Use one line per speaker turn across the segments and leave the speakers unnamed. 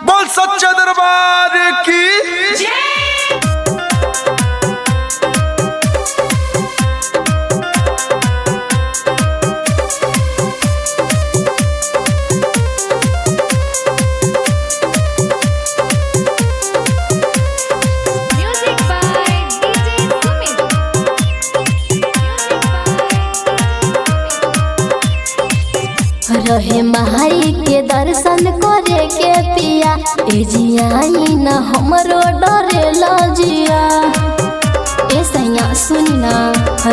बोल सच्चे दरबार की
रहे माई के दर्शन करे के पिया ए जियाई न हमरो डरे लजिया ए सैया सुनी ना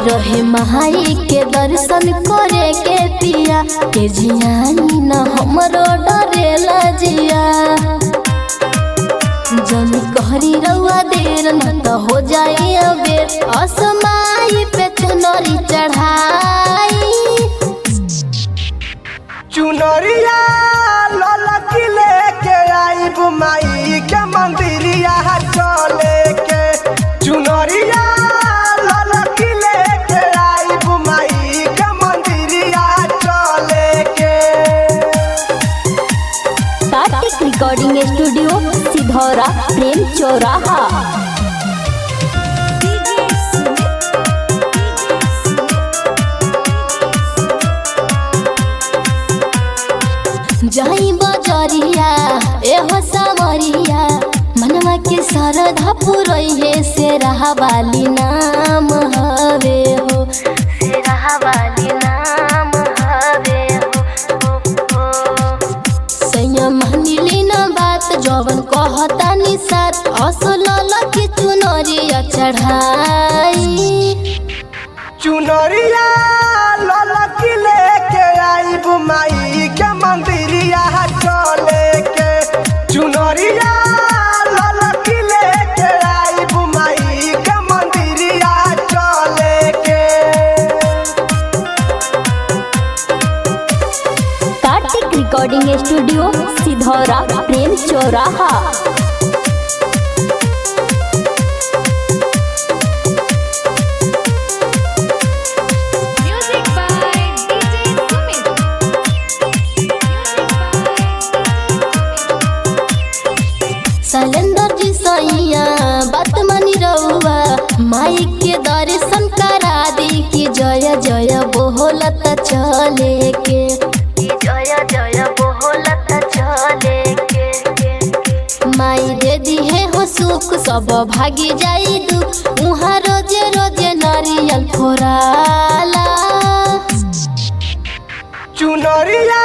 रहे माई के दर्शन करे के पिया ए जियाई न हमरो डरे लजिया जन कहरी रउआ देर न त हो जाई अबेर असमाई पे चुनरी चढ़ाई
चुनरिया ललकी लेके आईब माई के मंदिरिया चले के चुनरिया ललकी लेके आईब माई के मंदिरिया चले के।
कार्तिक रिकॉर्डिंग स्टूडियो सिधौरा प्रेम चौराहा। जाई बजरिया एहो सामरिया मनवा के सरधा पुरई है से वाली नाम हवे हो से वाली नाम हवे हो संयम मानिली ना बात जवन कहता निसात असल लकी चुनरिया चढ़ाई
चुनरिया ललकी लेके आईब माई के मंदिरिया चले के चुनरिया ललकी लेके आईब माई के मंदिरिया चले के।
कार्तिक रिकॉर्डिंग स्टूडियो सिधौरा प्रेम चौराहा। सलेंदर जी सैया बात मानी रउआ माई के दर्शन करा दी कि जय जय बोलत चले के जय जय बोलत चले के माई दे दी है हो सुख सब भागी जाई दुख उहाँ रोजे रोजे नारियल फोराला
चुनरिया